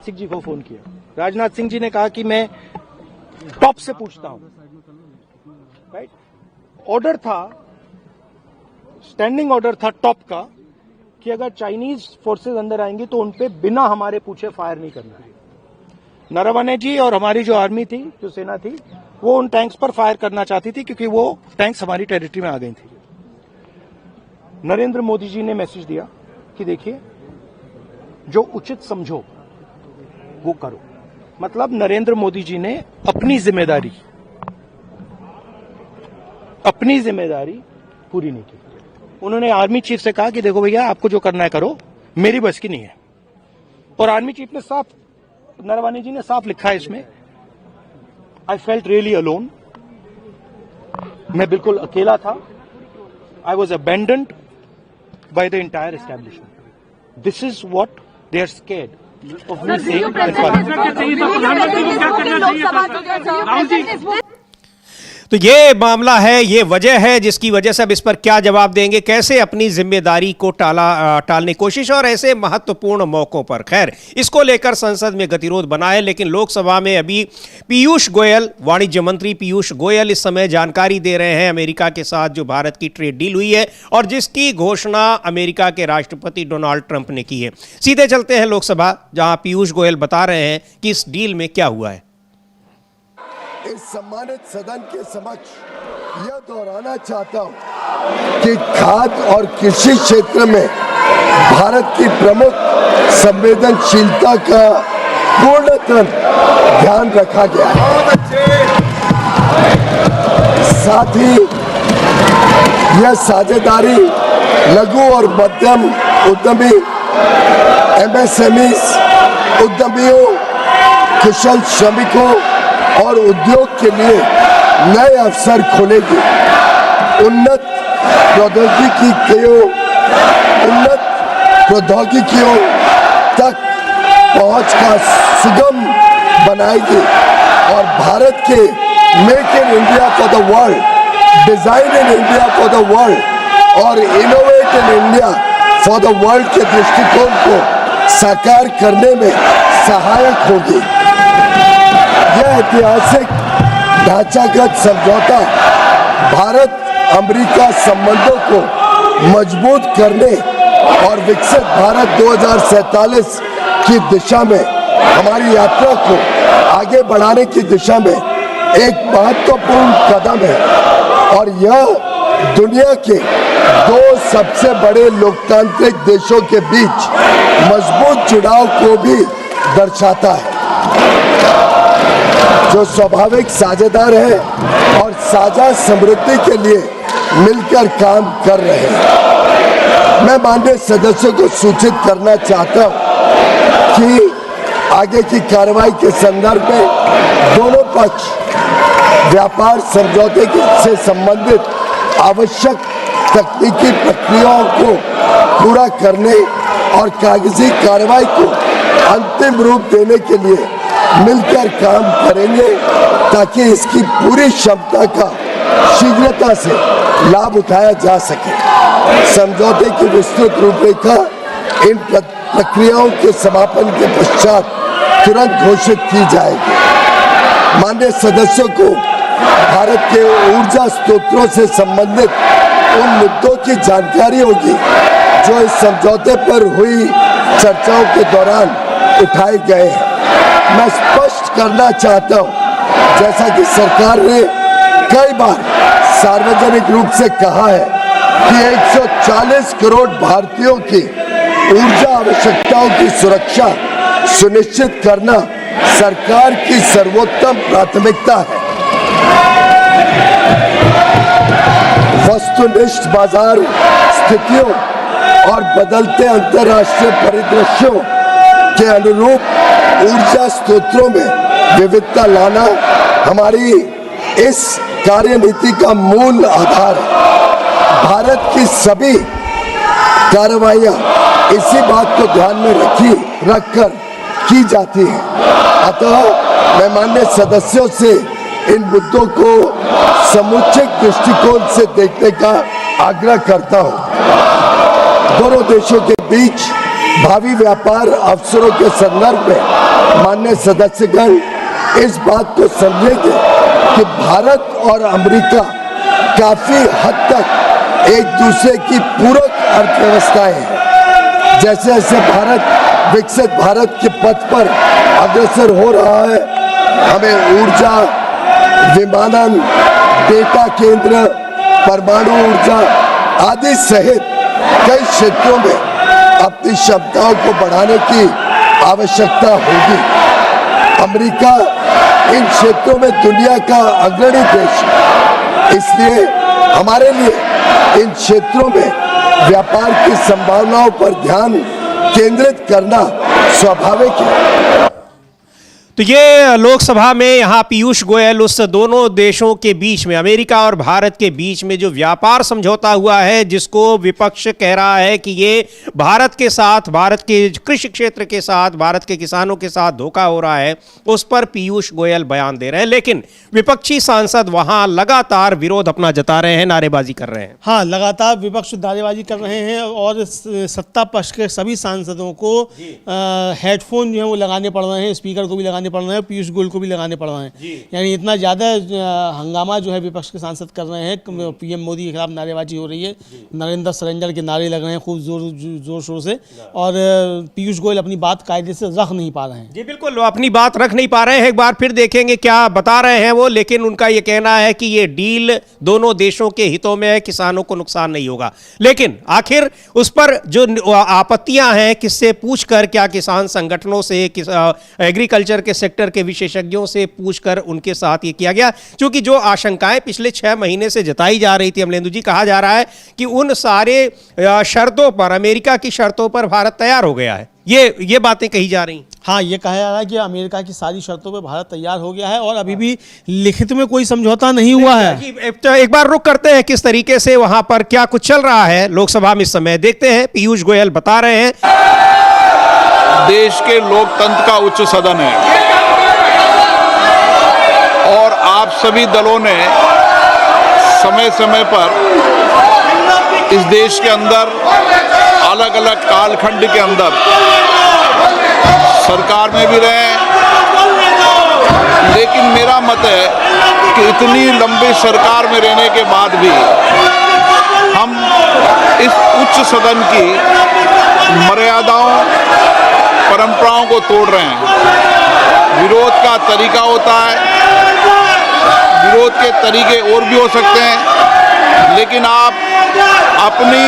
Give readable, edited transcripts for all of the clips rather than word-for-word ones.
सिंह जी को फोन किया। राजनाथ सिंह जी ने कहा कि मैं टॉप से पूछता हूं, राइट। ऑर्डर था, स्टैंडिंग ऑर्डर था टॉप का कि अगर चाइनीज फोर्सेस अंदर आएंगी तो उनपे बिना हमारे पूछे फायर नहीं करना है। नरवणे जी और हमारी जो आर्मी थी, जो सेना थी, वो उन टैंक्स पर फायर करना चाहती थी क्योंकि वो टैंक्स हमारी टेरिटरी में आ गई थी। नरेंद्र मोदी जी ने मैसेज दिया कि देखिए, जो उचित समझो वो करो। मतलब नरेंद्र मोदी जी ने अपनी जिम्मेदारी पूरी नहीं की। उन्होंने आर्मी चीफ से कहा कि देखो भैया, आपको जो करना है करो, मेरी बस की नहीं है। और आर्मी चीफ ने साफ, नरवणे जी ने साफ लिखा है इसमें, आई फेल्ट रियली अलोन, मैं बिल्कुल अकेला था। I was abandoned by the entire establishment. This is what they are scared of me saying तो ये मामला है, ये वजह है जिसकी वजह से अब इस पर क्या जवाब देंगे, कैसे अपनी जिम्मेदारी को टालने की कोशिश, और ऐसे महत्वपूर्ण मौकों पर। खैर, इसको लेकर संसद में गतिरोध बना है, लेकिन लोकसभा में अभी पीयूष गोयल, वाणिज्य मंत्री पीयूष गोयल इस समय जानकारी दे रहे हैं अमेरिका के साथ जो भारत की ट्रेड डील हुई है और जिसकी घोषणा अमेरिका के राष्ट्रपति डोनाल्ड ट्रंप ने की है। सीधे चलते हैं लोकसभा, जहां पीयूष गोयल बता रहे हैं कि इस डील में क्या हुआ है। इस सम्मानित सदन के समक्ष यह दोहराना चाहता हूं कि खाद्य और कृषि क्षेत्र में भारत की प्रमुख संवेदनशीलता का पूर्णतः ध्यान रखा गया है। साथ ही यह साझेदारी लघु और मध्यम उद्यमी, MSMEs, उद्यमियों, कुशल श्रमिकों और उद्योग के लिए नए अवसर खोलेगी। उन्नत प्रौद्योगिकियों तक पहुंच का सुगम बनाएगी और भारत के make in India for the world, design in India for the world और innovate in India for the world के दृष्टिकोण को साकार करने में सहायक होगी। यह ऐतिहासिक ढांचागत समझौता भारत अमेरिका संबंधों को मजबूत करने और विकसित भारत 2047 की दिशा में हमारी यात्रा को आगे बढ़ाने की दिशा में एक महत्वपूर्ण कदम है और यह दुनिया के दो सबसे बड़े लोकतांत्रिक देशों के बीच मजबूत जुड़ाव को भी दर्शाता है, जो स्वाभाविक साझेदार है और साझा समृद्धि के लिए मिलकर काम कर रहे हैं। मैं माननीय सदस्यों को सूचित करना चाहता हूं कि आगे की कार्रवाई के संदर्भ में दोनों पक्ष व्यापार समझौते से संबंधित आवश्यक तकनीकी प्रक्रियाओं को पूरा करने और कागजी कार्रवाई को अंतिम रूप देने के लिए मिलकर काम करेंगे ताकि इसकी पूरी क्षमता का शीघ्रता से लाभ उठाया जा सके। समझौते की विस्तृत रूपरेखा इन प्रक्रियाओं के समापन के पश्चात तुरंत घोषित की जाएगी। माननीय सदस्यों को भारत के ऊर्जा स्रोतों से संबंधित उन मुद्दों की जानकारी होगी जो इस समझौते पर हुई चर्चाओं के दौरान उठाए गए हैं। मैं स्पष्ट करना चाहता हूं, जैसा कि सरकार ने कई बार सार्वजनिक रूप से कहा है कि 140 करोड़ भारतीयों की ऊर्जा आवश्यकताओं की सुरक्षा सुनिश्चित करना सरकार की सर्वोत्तम प्राथमिकता है। वस्तुनिष्ठ बाजार स्थितियों और बदलते अंतर्राष्ट्रीय परिदृश्यों के अनुरूप ऊर्जा स्रोतों में विविधता लाना हमारी इस कार्यनीति का मूल आधार है। भारत की सभी कार्रवाइयां इसी बात को ध्यान में रखकर की जाती हैं। अतः मैं माननीय सदस्यों से इन मुद्दों को समुचित दृष्टिकोण से देखने का आग्रह करता हूं। दोनों देशों के बीच भावी व्यापार अवसरों के संदर्भ में माननीय सदस्यगण इस बात को समझेंगे कि भारत और अमेरिका काफी हद तक एक दूसरे की पूरक अर्थव्यवस्थाएं हैं। जैसे जैसे भारत विकसित भारत के पथ पर अग्रसर हो रहा है, हमें ऊर्जा, विमानन, डेटा केंद्र, परमाणु ऊर्जा आदि सहित कई क्षेत्रों में अपनी क्षमताओं को बढ़ाने की आवश्यकता होगी। अमेरिका इन क्षेत्रों में दुनिया का अग्रणी देश है, इसलिए हमारे लिए इन क्षेत्रों में व्यापार की संभावनाओं पर ध्यान केंद्रित करना स्वाभाविक है। तो ये लोकसभा में यहाँ पीयूष गोयल उस दोनों देशों के बीच में, अमेरिका और भारत के बीच में जो व्यापार समझौता हुआ है, जिसको विपक्ष कह रहा है कि ये भारत के साथ, भारत के कृषि क्षेत्र के साथ, भारत के किसानों के साथ धोखा हो रहा है, उस पर पीयूष गोयल बयान दे रहे हैं। लेकिन विपक्षी सांसद वहां लगातार विरोध अपना जता रहे हैं, नारेबाजी कर रहे हैं। हाँ, लगातार विपक्ष नारेबाजी कर रहे हैं और सत्ता पक्ष के सभी सांसदों को हेडफोन जो है वो लगाने पड़ रहे हैं, स्पीकर को भी लगाने पड़ रहे हैं, पीयूष गोयल को भी लगाने पड़ रहे हैं। यानी इतना ज़्यादा हंगामा जो है विपक्ष के सांसद कर रहे हैं। पीएम मोदी के खिलाफ नारेबाजी हो रही है, नरेंद्र सरेंडर के नारे लग रहे हैं खूब जोर शोर से, और पीयूष गोयल अपनी बात कायदे से रख नहीं पा रहे हैं। जी बिल्कुल, वो अपनी बात रख नहीं पा रहे हैं। एक बार फिर देखेंगे क्या बता रहे हैं वो, लेकिन उनका ये कहना है कि ये डील दोनों देशों के हितों में है, किसानों को नुकसान नहीं होगा। लेकिन आखिर उस पर जो आपत्तियां हैं, किससे पूछकर, क्या किसान संगठनों से, एग्रीकल्चर के सेक्टर के विशेषज्ञों से पूछकर उनके साथ ये किया गया, क्योंकि जो आशंकाएं पिछले 6 महीने से जताई जा रही थी अमलेंदु जी, कहा जा रहा है कि उन सारे शर्तों पर, अमेरिका की शर्तों पर भारत तैयार हो गया है। ये बातें कही जा रही। हाँ, ये कहा जा रहा है कि अमेरिका की सारी शर्तों पे भारत तैयार हो गया है और अभी भी लिखित में कोई समझौता नहीं हुआ है। एक बार रुक करते हैं किस तरीके से वहां पर क्या कुछ चल रहा है लोकसभा में इस समय, देखते हैं। पीयूष गोयल बता रहे हैं, देश के लोकतंत्र का उच्च सदन है और आप सभी दलों ने समय समय पर इस देश के अंदर अलग अलग कालखंड के अंदर सरकार में भी रहे, लेकिन मेरा मत है कि इतनी लंबी सरकार में रहने के बाद भी हम इस उच्च सदन की मर्यादाओं, परंपराओं को तोड़ रहे हैं। विरोध का तरीका होता है, विरोध के तरीके और भी हो सकते हैं, लेकिन आप अपनी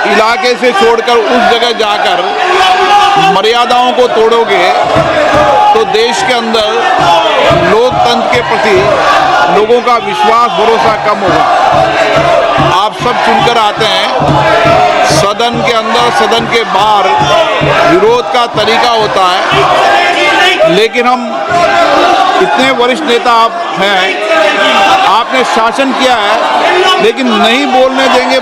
इलाके से छोड़कर उस जगह जाकर मर्यादाओं को तोड़ोगे तो देश के अंदर लोकतंत्र के प्रति लोगों का विश्वास, भरोसा कम होगा। आप सब चुनकर आते हैं, सदन के अंदर, सदन के बाहर विरोध का तरीका होता है, लेकिन हम इतने वरिष्ठ नेता आप हैं, आपने शासन किया है, लेकिन नहीं बोलने देंगे,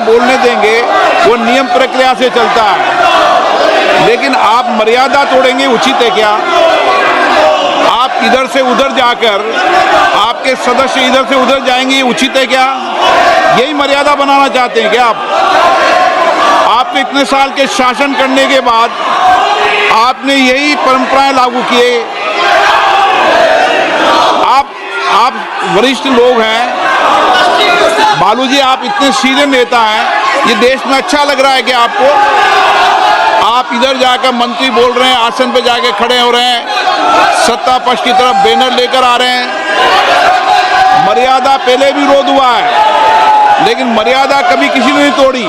वो नियम प्रक्रिया से चलता है। लेकिन आप मर्यादा तोड़ेंगे, उचित है क्या? आप इधर से उधर जाकर, आपके सदस्य इधर से उधर जाएंगे, उचित है क्या? यही मर्यादा बनाना चाहते हैं क्या आप? आपने इतने साल के शासन करने के बाद आपने यही परंपराएं लागू किए। आप वरिष्ठ लोग हैं, बालू जी, आप इतने सीनियर नेता हैं, ये देश में अच्छा लग रहा है कि आपको? आप इधर जाकर मंत्री बोल रहे हैं, आसन पे जाके खड़े हो रहे हैं, सत्ता पक्ष की तरफ बैनर लेकर आ रहे हैं। मर्यादा पहले भी विरोध हुआ है, लेकिन मर्यादा कभी किसी ने नहीं तोड़ी।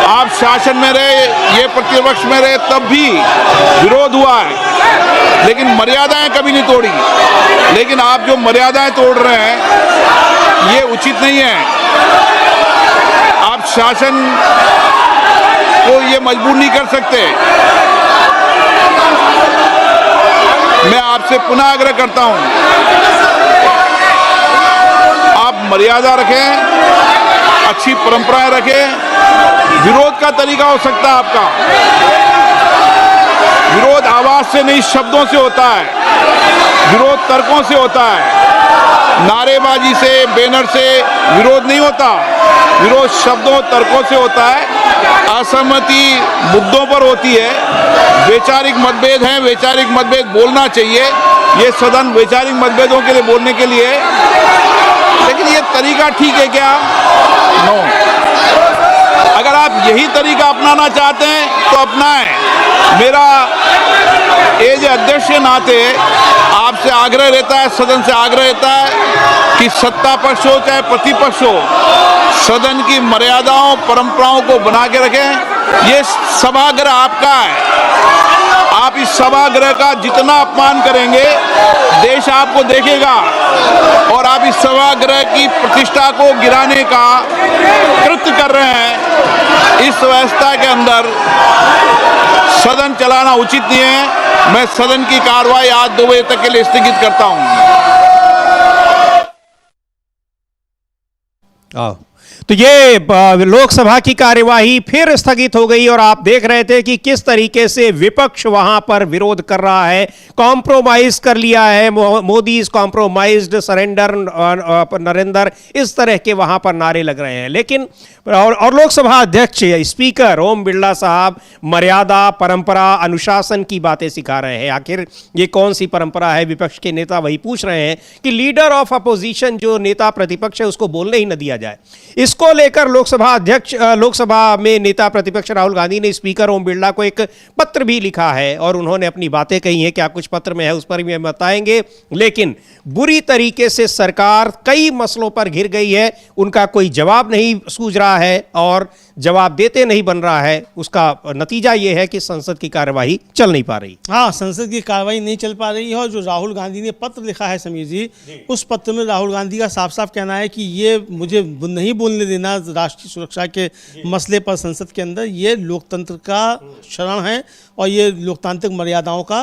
आप शासन में रहे, ये प्रतिपक्ष में रहे, तब भी विरोध हुआ है, लेकिन मर्यादाएं कभी नहीं तोड़ी। लेकिन आप जो मर्यादाएं तोड़ रहे हैं, ये उचित नहीं है। आप शासन को ये मजबूर नहीं कर सकते। मैं आपसे पुनः आग्रह करता हूं, आप मर्यादा रखें, अच्छी परंपराएं रखें। विरोध का तरीका हो सकता है आपका, विरोध आवाज से नहीं, शब्दों से होता है, विरोध तर्कों से होता है। नारेबाजी से, बैनर से विरोध नहीं होता। विरोध शब्दों, तर्कों से होता है, असहमति मुद्दों पर होती है। वैचारिक मतभेद हैं, वैचारिक मतभेद बोलना चाहिए। ये सदन वैचारिक मतभेदों के लिए बोलने के लिए, लेकिन ये तरीका ठीक है क्या? नो। अगर आप यही तरीका अपनाना चाहते हैं तो अपनाएं। मेरा एज अध्यक्ष के नाते आपसे आग्रह रहता है, सदन से आग्रह रहता है कि सत्ता पक्ष हो चाहे प्रतिपक्ष हो, सदन की मर्यादाओं, परंपराओं को बना के रखें। ये सभागृह आपका है। आप इस सभागृह का जितना अपमान करेंगे, देश आपको देखेगा। और आप इस सभागृह की प्रतिष्ठा को गिराने का कृत्य कर रहे हैं। इस व्यवस्था के अंदर सदन चलाना उचित नहीं है। मैं सदन की कार्रवाई आज 2 बजे तक के लिए स्थगित करता हूं। तो ये लोकसभा की कार्यवाही फिर स्थगित हो गई और आप देख रहे थे कि किस तरीके से विपक्ष वहां पर विरोध कर रहा है, कॉम्प्रोमाइज कर लिया है। Modi is compromised, surrender Narendra, इस तरह के वहां पर नारे लग रहे हैं। लेकिन और लोकसभा अध्यक्ष स्पीकर ओम बिरला साहब मर्यादा, परंपरा, अनुशासन की बातें सिखा रहे हैं। आखिर ये कौन सी परंपरा है? विपक्ष के नेता वही पूछ रहे हैं कि लीडर ऑफ अपोजिशन, जो नेता प्रतिपक्ष है, उसको बोलने ही न दिया जाए। इसको लेकर लोकसभा में नेता प्रतिपक्ष राहुल गांधी ने स्पीकर ओम बिरला को एक पत्र भी लिखा है और उन्होंने अपनी बातें कही हैं। क्या कुछ पत्र में है उस पर भी हम बताएंगे। लेकिन बुरी तरीके से सरकार कई मसलों पर घिर गई है, उनका कोई जवाब नहीं सूझ रहा है और जवाब देते नहीं बन रहा है। उसका नतीजा यह है कि संसद की कार्यवाही चल नहीं पा रही। हाँ, संसद की कार्रवाई नहीं चल पा रही है। और जो राहुल गांधी ने पत्र लिखा है समीर जी, उस पत्र में राहुल गांधी का साफ साफ कहना है कि ये मुझे नहीं बोलने देना राष्ट्रीय सुरक्षा के मसले पर संसद के अंदर, ये लोकतंत्र का शरण है और ये लोकतांत्रिक मर्यादाओं का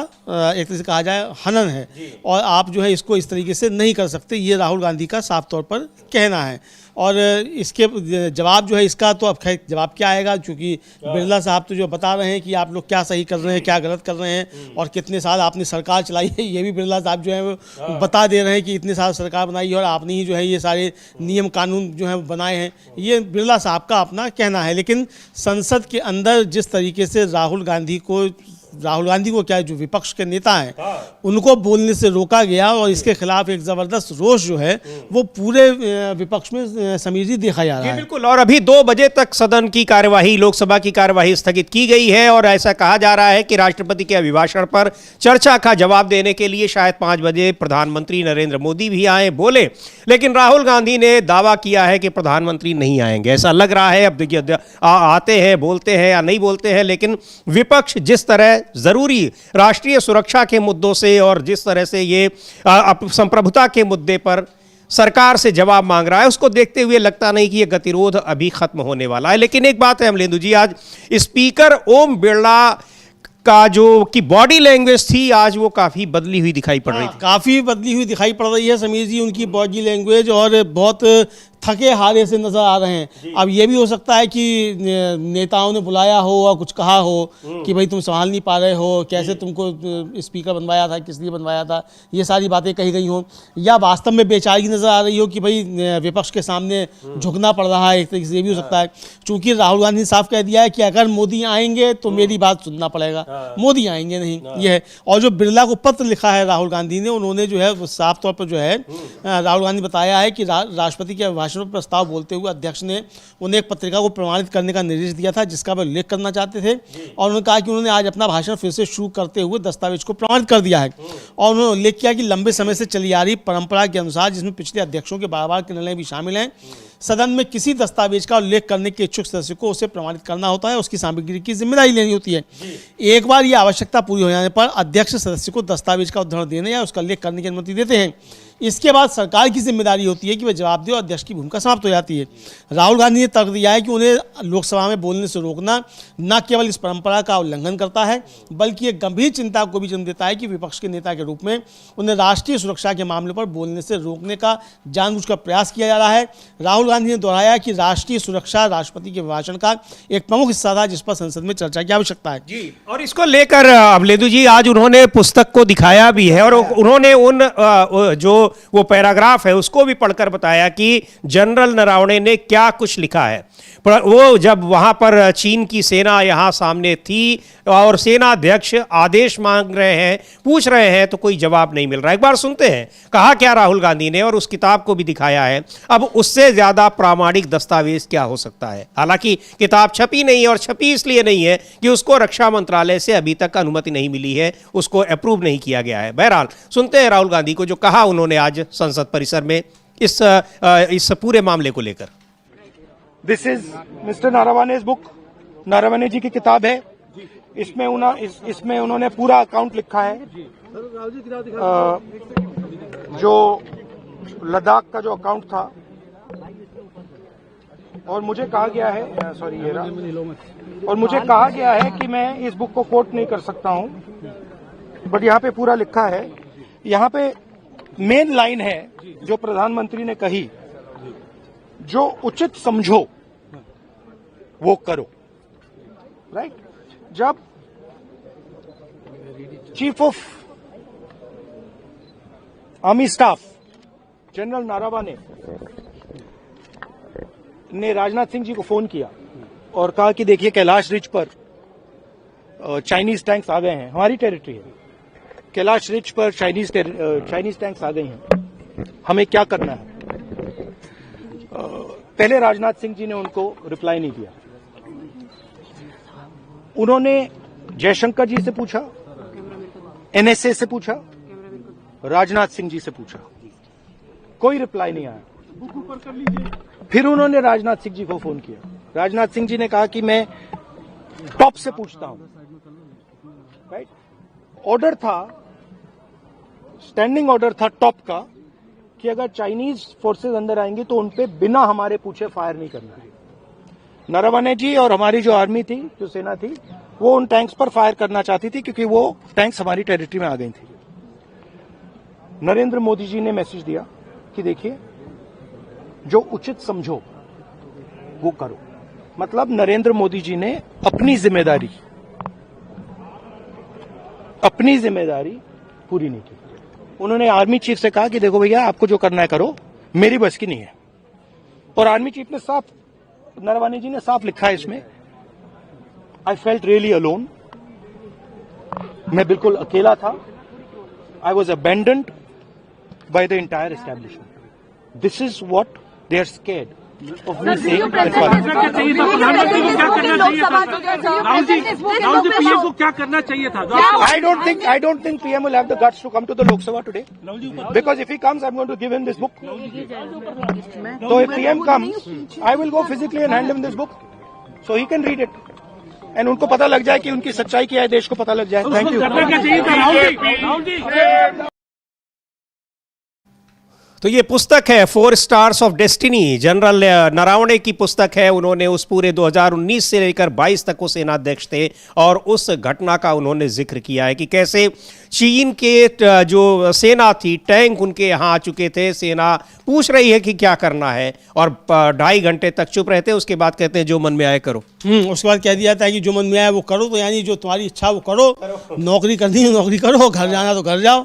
एक तरह से कहा जाए हनन है। और आप जो है इसको इस तरीके से नहीं कर सकते, ये राहुल गांधी का साफ तौर पर कहना है। और इसके जवाब जो है इसका तो अब खैर जवाब क्या आएगा, क्योंकि बिरला साहब तो जो बता रहे हैं कि आप लोग क्या सही कर रहे हैं, क्या गलत कर रहे हैं और कितने साल आपने सरकार चलाई है, ये भी बिरला साहब जो है वो बता दे रहे हैं कि इतने साल सरकार बनाई है और आपने ही जो है ये सारे नियम कानून जो है बनाए हैं। ये बिरला साहब का अपना कहना है। लेकिन संसद के अंदर जिस तरीके से राहुल गांधी को क्या जो विपक्ष के नेता हैं उनको बोलने से रोका गया और इसके खिलाफ एक जबरदस्त रोष जो है वो पूरे विपक्ष में समीर जी देखा जा रहा है। बिल्कुल। और अभी 2 बजे तक सदन की कार्यवाही, लोकसभा की कार्यवाही स्थगित की गई है और ऐसा कहा जा रहा है कि राष्ट्रपति के अभिभाषण पर चर्चा का जवाब देने के लिए शायद 5 बजे प्रधानमंत्री नरेंद्र मोदी भी आए, बोले। लेकिन राहुल गांधी ने दावा किया है कि प्रधानमंत्री नहीं आएंगे। ऐसा लग रहा है। अब देखिए आते हैं, बोलते हैं या नहीं बोलते हैं, लेकिन विपक्ष जिस तरह जरूरी राष्ट्रीय सुरक्षा के मुद्दों से और जिस तरह से ये संप्रभुता के मुद्दे पर सरकार से जवाब मांग रहा है, उसको देखते हुए लगता नहीं कि ये गतिरोध अभी खत्म होने वाला है। लेकिन एक बात है अमलेंदु जी, आज स्पीकर ओम बिरला का जो कि बॉडी लैंग्वेज थी आज वो काफी बदली हुई दिखाई पड़ रही थी। काफी बदली हुई दिखाई पड़ रही है समीर जी उनकी बॉडी लैंग्वेज, और बहुत थके हारे से नजर आ रहे हैं। अब ये भी हो सकता है कि नेताओं ने बुलाया हो और कुछ कहा हो कि भाई तुम संभाल नहीं पा रहे हो, कैसे तुमको स्पीकर बनवाया था, किस लिए बनवाया था, ये सारी बातें कही गई हों, या वास्तव में बेचारी नजर आ रही हो कि भाई विपक्ष के सामने झुकना पड़ रहा है। एक तरीके से ये भी हो सकता है, चूंकि राहुल गांधी ने साफ कह दिया है कि अगर मोदी आएंगे तो मेरी बात सुनना पड़ेगा, मोदी आएंगे नहीं, ये है। और जो बिरला को पत्र लिखा है राहुल गांधी ने, उन्होंने जो है साफ तौर पर जो है राहुल गांधी बताया है कि राष्ट्रपति के अभिभाषण पर प्रस्ताव बोलते हुए अध्यक्ष ने उन्हें एक पत्रिका को प्रमाणित करने का निर्देश दिया था जिसका वे उल्लेख करना चाहते थे। और उन्होंने कहा कि उन्होंने आज अपना भाषण फिर से शुरू करते हुए दस्तावेज को प्रमाणित कर दिया है। और उन्होंने उल्लेख किया कि लंबे समय से चली आ रही परंपरा के अनुसार, जिसमें पिछले अध्यक्षों के बार-बार के निर्णय भी शामिल हैं, सदन में किसी दस्तावेज का उल्लेख करने के इच्छुक सदस्य को उसे प्रमाणित करना होता है, उसकी सामग्री की जिम्मेदारी लेनी होती है। एक बार यह आवश्यकता पूरी हो जाने पर अध्यक्ष सदस्य को दस्तावेज का उद्धरण देने या उसका उल्लेख करने की अनुमति देते हैं। इसके बाद सरकार की जिम्मेदारी होती है कि वह जवाब दे और अध्यक्ष की भूमिका समाप्त हो जाती है। राहुल गांधी ने तर्क दिया है कि उन्हें लोकसभा में बोलने से रोकना न केवल इस परंपरा का उल्लंघन करता है बल्कि एक गंभीर चिंता को भी जन्म देता है कि विपक्ष के नेता के रूप में उन्हें राष्ट्रीय सुरक्षा के मामले पर बोलने से रोकने का जानबूझकर प्रयास किया जा रहा है। राहुल गांधी ने दोहराया कि राष्ट्रीय सुरक्षा राष्ट्रपति के भाषण का एक प्रमुख हिस्सा था जिस पर संसद में चर्चा की आवश्यकता है। जी, और इसको लेकर अमलेंदु जी आज उन्होंने पुस्तक को दिखाया भी है और उन्होंने उन जो वो पैराग्राफ है उसको भी पढ़कर बताया कि जनरल नरवणे ने क्या कुछ लिखा है। पर वो जब वहां पर चीन की सेना यहां सामने थी और सेना अध्यक्ष आदेश मांग रहे हैं, पूछ रहे हैं, तो कोई जवाब नहीं मिल रहा। एक बार सुनते हैं कहा क्या राहुल गांधी ने, और उस किताब को भी दिखाया है। अब उससे ज्यादा प्रामाणिक दस्तावेज क्या हो सकता है। हालांकि किताब छपी नहीं, और छपी इसलिए नहीं है कि उसको रक्षा मंत्रालय से अभी तक अनुमति नहीं मिली है, उसको अप्रूव नहीं किया गया है। बहरहाल सुनते हैं राहुल गांधी को जो कहा उन्होंने आज संसद परिसर में इस पूरे मामले को लेकर। This is mister Naravane's book, Naravane ji की किताब है। इसमें उन्होंने पूरा अकाउंट लिखा है। जो लद्दाख का जो अकाउंट था, और मुझे कहा गया है, सॉरी ये रहा, और मुझे कहा गया है कि मैं इस बुक को कोट नहीं कर सकता हूं, बट यहाँ पे पूरा लिखा है। यहाँ पे मेन लाइन है जो प्रधानमंत्री ने कही, जो उचित समझो वो करो। राइट? जब chief of army staff general Naravane ने राजनाथ सिंह जी को फोन किया और कहा कि देखिए कैलाश रिज पर चाइनीज टैंक्स आ गए हैं, हमारी टेरिटरी है, कैलाश रिज पर चाइनीज टैंक्स आ गए हैं, हमें क्या करना है। पहले राजनाथ सिंह जी ने उनको रिप्लाई नहीं दिया। उन्होंने जयशंकर जी से पूछा, एनएसए से पूछा, राजनाथ सिंह जी से पूछा, कोई रिप्लाई नहीं आया। फिर उन्होंने राजनाथ सिंह जी को फोन किया। राजनाथ सिंह जी ने कहा कि मैं टॉप से पूछता हूं। राइट? ऑर्डर था, स्टैंडिंग ऑर्डर था टॉप का कि अगर चाइनीज फोर्सेस अंदर आएंगी तो उनपे बिना हमारे पूछे फायर नहीं करना है। नरवणे जी और हमारी जो आर्मी थी, जो सेना थी, वो उन टैंक्स पर फायर करना चाहती थी क्योंकि वो टैंक्स हमारी टेरिटरी में आ गई थी। नरेंद्र मोदी जी ने मैसेज दिया कि देखिए जो उचित समझो वो करो। मतलब नरेंद्र मोदी जी ने अपनी जिम्मेदारी पूरी नहीं की। उन्होंने आर्मी चीफ से कहा कि देखो भैया आपको जो करना है करो, मेरी बस की नहीं है। और आर्मी चीफ ने साफ, नरवणे जी ने साफ लिखा है इसमें, आई फेल्ट रियली अलोन, मैं बिल्कुल अकेला था, I was abandoned by the entire establishment. This is what they are scared of me saying that प्रधानमंत्री को क्या करना चाहिए था? राहुल जी पीएम को क्या करना चाहिए था? I don't think PM will have the guts to come to the Lok Sabha today, because if he comes, I'm going to give him this book. So if PM comes, I will go physically and hand him this book, so he can read it, and उनको पता लग जाए कि उनकी सच्चाई क्या है, देश को पता लग जाए। Thank you. करना क्या चाहिए था राहुल जी? तो ये पुस्तक है 4 stars of destiny, general Naravane की पुस्तक है। उन्होंने उस पूरे 2019 से लेकर 22 तक वो सेनाध्यक्ष थे, और उस घटना का उन्होंने जिक्र किया है कि कैसे चीन के जो सेना थी, टैंक उनके यहाँ आ चुके थे, सेना पूछ रही है कि क्या करना है, और 2.5 घंटे तक चुप रहते हैं। उसके बाद कहते हैं जो मन में आए करो। उसके बाद कह दिया जाता है कि जो मन में आए वो करो, तो यानी जो तुम्हारी इच्छा वो करो, नौकरी करनी है नौकरी करो, घर जाना तो घर जाओ,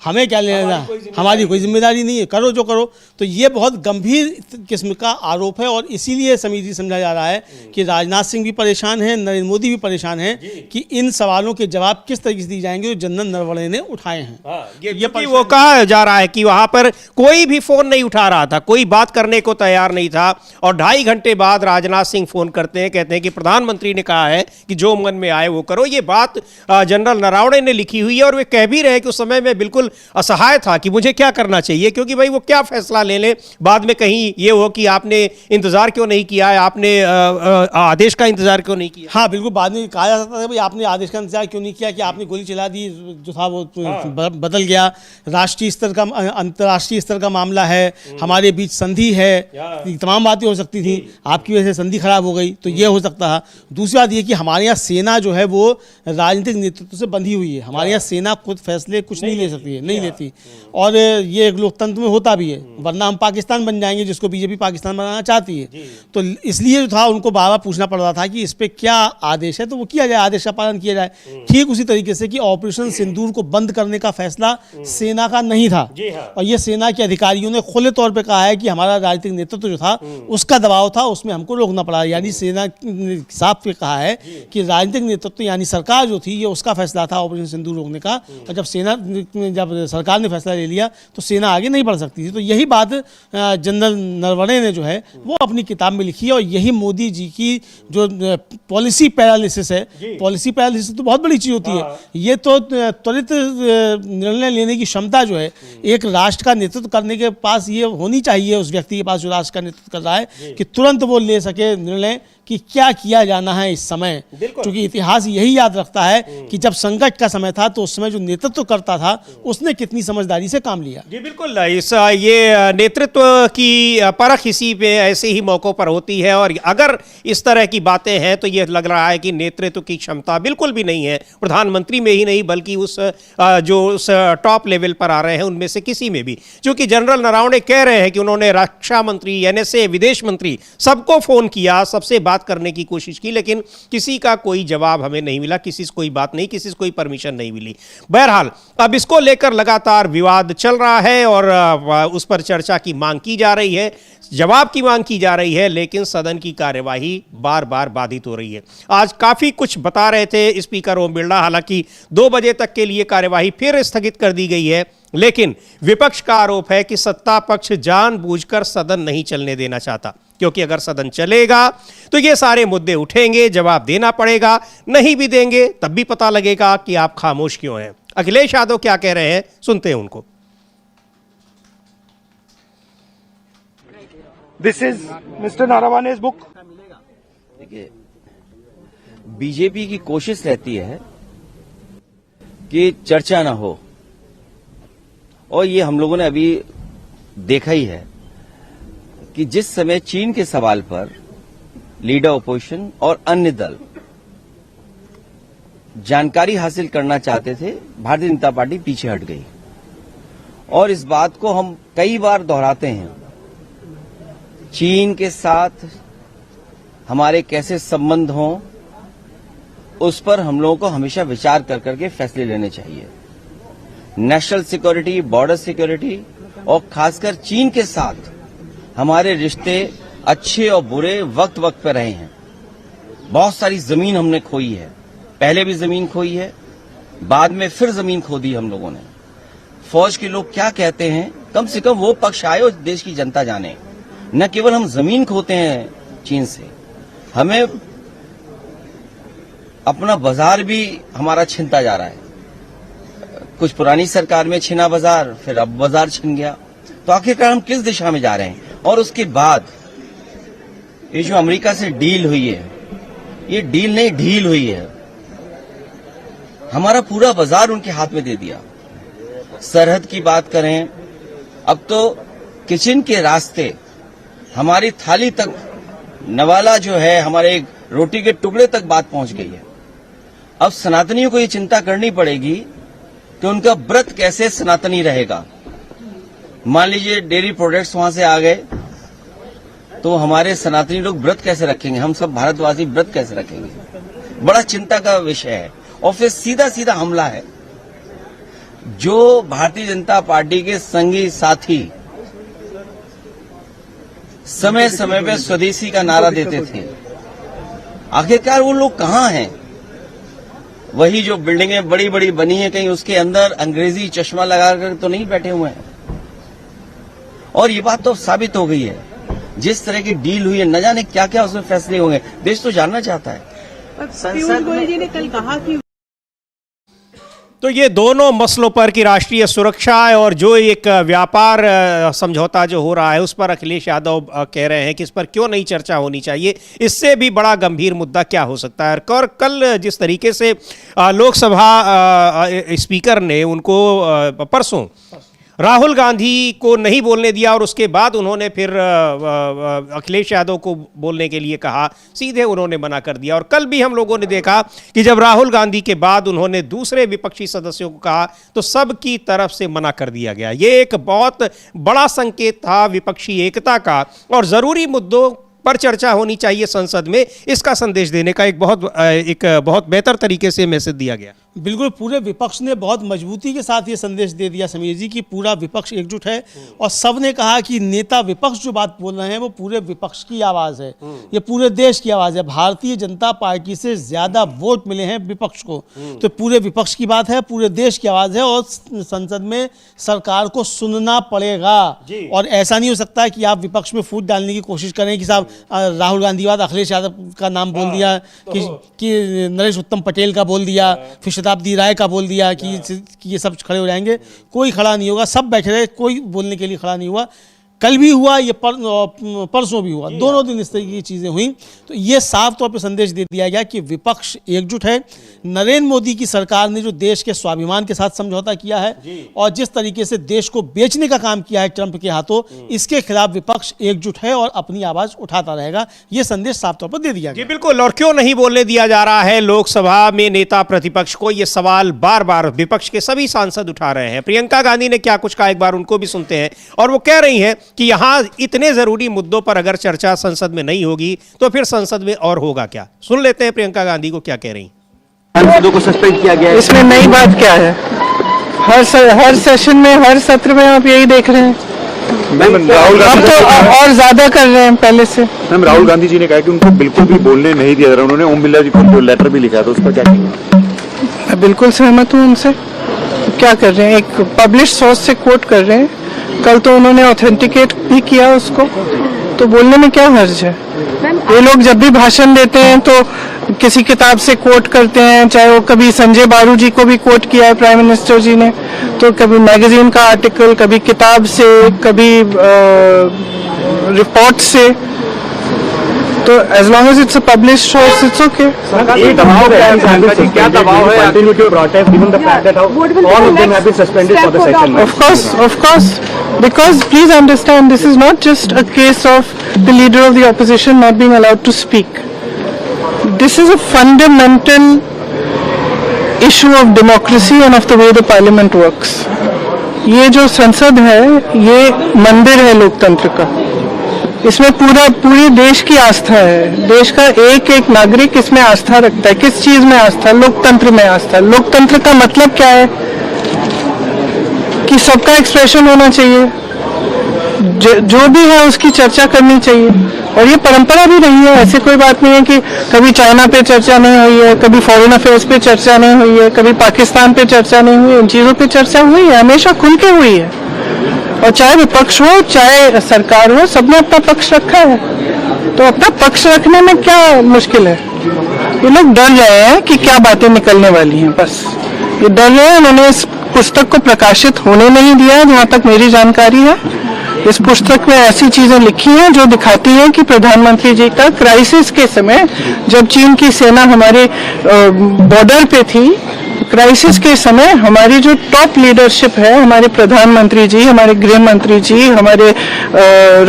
हमें क्या लेना, हमारी कोई जिम्मेदारी नहीं है, करो जो करो। तो ये बहुत गंभीर किस्म का आरोप है, और इसीलिए समिति समझा जा रहा है कि राजनाथ सिंह भी परेशान हैं, नरेंद्र मोदी भी परेशान हैं कि इन सवालों के जवाब किस तरीके से दिए जाएंगे जो जनरल नरवणे ने उठाए हैं। ये वो कहा जा रहा है कि वहां पर कोई भी फोन नहीं उठा रहा था, कोई बात करने को तैयार नहीं था, और 2.5 घंटे बाद राजनाथ सिंह फोन करते हैं, कहते हैं कि प्रधानमंत्री ने कहा है कि जो मन में आए वो करो। ये बात जनरल नरवणे ने लिखी हुई है, और वे कह भी रहे कि उस समय में बिल्कुल असहाय था कि मुझे क्या करना चाहिए, क्योंकि भाई वो क्या फैसला ले ले, बाद में कहीं ये हो कि आपने इंतजार क्यों नहीं किया है, आपने आदेश का इंतजार क्यों नहीं किया। हाँ बिल्कुल, बाद में कहा जा सकता है भाई आपने आदेश का इंतजार क्यों नहीं किया, कि आपने गोली चला दी, जो था वो बदल गया, राष्ट्रीय स्तर का अंतर्राष्ट्रीय स्तर का मामला है, हमारे बीच संधि है, तमाम बातें हो सकती थी, आपकी वजह से संधि खराब हो गई, तो ये हो सकता है। दूसरी बात ये कि हमारे यहाँ सेना जो है वो राजनीतिक नेतृत्व से बंधी हुई है, हमारे यहाँ सेना खुद फैसले कुछ नहीं ले सकती है। नहीं लेती। और ये एक लोकतंत्र में होता भी है, वरना हम पाकिस्तान बन जाएंगे, जिसको बीजेपी पाकिस्तान बनाना चाहती है। तो इसलिए जो था उनको बार बार पूछना पड़ रहा था कि इस पे क्या आदेश है, तो वो किया जाए, आदेश का पालन किया जाए। ठीक उसी तरीके से कि ऑपरेशन सिंदूर को बंद करने का फैसला सेना का नहीं था, और ये सेना के अधिकारियों ने खुले तौर पे कहा है कि हमारा राजनीतिक नेतृत्व जो था उसका दबाव था, उसमें हमको रोकना पड़ा। यानी सेना साफ पे कहा है कि राजनीतिक नेतृत्व यानी सरकार जो थी, ये उसका फैसला था ऑपरेशन सिंदूर रोकने का, और जब सरकार ने फैसला ले लिया तो सेना आगे नहीं बढ़ सकती थी। तो यही बात जनरल नरवणे ने जो है वो अपनी किताब में लिखी है, और यही मोदी जी की जो पॉलिसी पैरालिसिस है, पॉलिसी पैरालिसिस तो बहुत बड़ी चीज होती है, ये तो त्वरित निर्णय लेने की क्षमता जो है एक राष्ट्र का नेतृत्व करने के पास ये होनी चाहिए, उस व्यक्ति के पास जो राष्ट्र का नेतृत्व कर रहा है, कि तुरंत वो ले सके निर्णय कि क्या किया जाना है इस समय। क्योंकि इतिहास यही याद रखता है कि जब संकट का समय था तो उस समय जो नेतृत्व करता था उसने कितनी समझदारी से काम लिया। जी बिल्कुल, ये नेतृत्व की परख इसी पे ऐसे ही मौकों पर होती है, और अगर इस तरह की बातें हैं तो ये लग रहा है कि नेतृत्व की क्षमता बिल्कुल भी नहीं है प्रधानमंत्री में ही नहीं, बल्कि उस टॉप लेवल पर आ रहे हैं उनमें से किसी में भी। क्योंकि जनरल नरवणे कह रहे हैं कि उन्होंने रक्षा मंत्री, NSA, विदेश मंत्री, सबको फोन किया, सबसे बात करने की कोशिश की, लेकिन किसी का कोई जवाब हमें नहीं मिला, किसी से कोई बात नहीं, किसी से कोई परमिशन नहीं मिली। बहरहाल अब इसको लेकर लगातार विवाद चल रहा है और उस पर चर्चा की मांग की जा रही है, जवाब की मांग की जा रही है, लेकिन सदन की कार्यवाही बार बार बाधित हो रही है। आज काफी कुछ बता रहे थे स्पीकर ओम बिरला, हालांकि 2 बजे तक के लिए कार्यवाही फिर स्थगित कर दी गई है, लेकिन विपक्ष का आरोप है कि सत्ता पक्ष जानबूझकर सदन नहीं चलने देना चाहता, क्योंकि अगर सदन चलेगा तो ये सारे मुद्दे उठेंगे, जवाब देना पड़ेगा, नहीं भी देंगे तब भी पता लगेगा कि आप खामोश क्यों हैं। अखिलेश यादव क्या कह रहे हैं, सुनते हैं उनको। This is mister Naravane's book. देखिए, बीजेपी की कोशिश रहती है कि चर्चा ना हो, और ये हम लोगों ने अभी देखा ही है कि जिस समय चीन के सवाल पर लीडर ऑपोजिशन और अन्य दल जानकारी हासिल करना चाहते थे, भारतीय जनता पार्टी पीछे हट गई। और इस बात को हम कई बार दोहराते हैं, चीन के साथ हमारे कैसे संबंध हों उस पर हम लोगों को हमेशा विचार कर करके फैसले लेने चाहिए। नेशनल सिक्योरिटी, बॉर्डर सिक्योरिटी और खासकर चीन के साथ हमारे रिश्ते अच्छे और बुरे वक्त वक्त पे रहे हैं। बहुत सारी जमीन हमने खोई है, पहले भी जमीन खोई है, बाद में फिर जमीन खो दी हम लोगों ने। फौज के लोग क्या कहते हैं, कम से कम वो पक्ष आए और देश की जनता जाने, न केवल हम जमीन खोते हैं चीन से, हमें अपना बाजार भी हमारा छिनता जा रहा है। कुछ पुरानी सरकार में छिना बाजार, फिर अब बाजार छिन गया। तो आखिरकार हम किस दिशा में जा रहे हैं? और उसके बाद ये जो अमेरिका से डील हुई है, ये डील नहीं ढील हुई है। हमारा पूरा बाजार उनके हाथ में दे दिया। सरहद की बात करें, अब तो किचन के रास्ते हमारी थाली तक, नवाला जो है हमारे रोटी के टुकड़े तक बात पहुंच गई है। अब सनातनियों को ये चिंता करनी पड़ेगी कि उनका व्रत कैसे सनातनी रहेगा। मान लीजिए डेयरी प्रोडक्ट्स वहां से आ गए, तो हमारे सनातनी लोग व्रत कैसे रखेंगे, हम सब भारतवासी व्रत कैसे रखेंगे? बड़ा चिंता का विषय है। और फिर सीधा सीधा हमला है। जो भारतीय जनता पार्टी के संगी साथी समय समय पे स्वदेशी का नारा देते थे, आखिरकार वो लोग कहां हैं? वही जो बिल्डिंगें बड़ी बड़ी बनी है, कहीं उसके अंदर अंग्रेजी चश्मा लगाकर तो नहीं बैठे हुए हैं। और ये बात तो साबित हो गई है, जिस तरह की डील हुई है, न जाने क्या क्या उसमें फैसले होंगे, देश तो जानना चाहता है। पीयूष गोयल जी ने कल कहा कि तो ये दोनों मसलों पर कि राष्ट्रीय सुरक्षा और जो एक व्यापार समझौता जो हो रहा है उस पर अखिलेश यादव कह रहे हैं कि इस पर क्यों नहीं चर्चा होनी चाहिए। इससे भी बड़ा गंभीर मुद्दा क्या हो सकता है? और कल जिस तरीके से लोकसभा स्पीकर ने उनको परसों राहुल गांधी को नहीं बोलने दिया और उसके बाद उन्होंने फिर अखिलेश यादव को बोलने के लिए कहा, सीधे उन्होंने मना कर दिया। और कल भी हम लोगों ने देखा कि जब राहुल गांधी के बाद उन्होंने दूसरे विपक्षी सदस्यों को कहा तो सबकी तरफ से मना कर दिया गया। ये एक बहुत बड़ा संकेत था विपक्षी एकता का, और जरूरी मुद्दों पर चर्चा होनी चाहिए संसद में, इसका संदेश देने का एक बहुत बेहतर तरीके से मैसेज दिया गया। बिल्कुल, पूरे विपक्ष ने बहुत मजबूती के साथ ये संदेश दे दिया समीर जी कि पूरा विपक्ष एकजुट है, और सब ने कहा कि नेता विपक्ष जो बात बोल रहे हैं वो पूरे विपक्ष की आवाज़ है, ये पूरे देश की आवाज़ है। भारतीय जनता पार्टी से ज़्यादा वोट मिले हैं विपक्ष को, तो पूरे विपक्ष की बात है, पूरे देश की आवाज़ है, और संसद में सरकार को सुनना पड़ेगा। और ऐसा नहीं हो सकता कि आप विपक्ष में फूट डालने की कोशिश करें कि साहब राहुल गांधी बाद अखिलेश यादव का नाम बोल दिया, कि नरेश उत्तम पटेल का बोल दिया, फिर शताब्दी राय का बोल दिया कि ये सब खड़े हो जाएंगे। कोई खड़ा नहीं होगा, सब बैठे रहे, कोई बोलने के लिए खड़ा नहीं हुआ। कल भी हुआ, ये परसों भी हुआ, दोनों दिन इस तरह की चीज़ें हुई। तो ये साफ तौर पे संदेश दे दिया गया कि विपक्ष एकजुट है। नरेंद्र मोदी की सरकार ने जो देश के स्वाभिमान के साथ समझौता किया है और जिस तरीके से देश को बेचने का काम किया है ट्रंप के हाथों, इसके खिलाफ विपक्ष एकजुट है और अपनी आवाज़ उठाता रहेगा। ये संदेश साफ तौर पर दे दिया गया। जी बिल्कुल, और क्यों नहीं बोलने दिया जा रहा है लोकसभा में नेता प्रतिपक्ष को, ये सवाल बार बार विपक्ष के सभी सांसद उठा रहे हैं। प्रियंका गांधी ने क्या कुछ कहा, एक बार उनको भी सुनते हैं। और वो कह रही हैं कि यहां इतने जरूरी मुद्दों पर अगर चर्चा संसद में नहीं होगी तो फिर संसद में और होगा क्या। सुन लेते हैं प्रियंका गांधी को क्या कह रही। सांसदों को सस्पेंड किया गया है, इसमें नई बात क्या है? हर सेशन में, हर सत्र में आप यही देख रहे हैं। राहुल अब तो और ज्यादा कर रहे हैं पहले से। मैम, राहुल गांधी जी ने कहा कि उनको बिल्कुल भी बोलने नहीं दिया जा रहा। उन्होंने ओम बिरला जी को लेटर भी लिखा, तो उस पर क्या कहेंगे? मैं बिल्कुल सहमत हूँ उनसे। क्या कर रहे हैं, एक पब्लिश सोर्स से कोट कर रहे हैं। कल तो उन्होंने ऑथेंटिकेट भी किया उसको, तो बोलने में क्या हर्ज है? ये लोग जब भी भाषण देते हैं तो किसी किताब से कोट करते हैं, चाहे वो कभी संजय बारू जी को भी कोट किया है प्राइम मिनिस्टर जी ने, तो कभी मैगजीन का आर्टिकल, कभी किताब से, कभी रिपोर्ट से। तो as long as it's a published source it's okay. ये दबाव है, क्या दबाव है? Continue to protest given the fact that all of them have been suspended for the session. Of course, because please understand, this is not just a case of the leader of the opposition not being allowed to speak. This is a fundamental issue of democracy and of the way the parliament works. ये जो संसद है, ये मंदिर है लोकतंत्र का। इसमें पूरी देश की आस्था है। देश का एक एक नागरिक इसमें आस्था रखता है। किस चीज में आस्था? लोकतंत्र में आस्था। लोकतंत्र का मतलब क्या है? कि सबका एक्सप्रेशन होना चाहिए, जो भी है उसकी चर्चा करनी चाहिए। और ये परंपरा भी रही है। ऐसी कोई बात नहीं है कि कभी चाइना पे चर्चा नहीं हुई है, कभी फॉरेन अफेयर्स पे चर्चा नहीं हुई है, कभी पाकिस्तान पे चर्चा नहीं हुई है। इन चीजों पे चर्चा हुई है, हमेशा खुल के हुई है। और चाहे विपक्ष हो, चाहे सरकार हो, सबने अपना पक्ष रखा है। तो अपना पक्ष रखने में क्या मुश्किल है? ये लोग डर रहे हैं कि क्या बातें निकलने वाली हैं, बस ये डर रहे हैं। उन्होंने इस पुस्तक को प्रकाशित होने नहीं दिया, जहाँ तक मेरी जानकारी है। इस पुस्तक में ऐसी चीजें लिखी हैं जो दिखाती हैं कि प्रधानमंत्री जी का क्राइसिस के समय, जब चीन की सेना हमारे बॉर्डर पे थी, क्राइसिस के समय हमारी जो टॉप लीडरशिप है, हमारे प्रधानमंत्री जी, हमारे गृह मंत्री जी, हमारे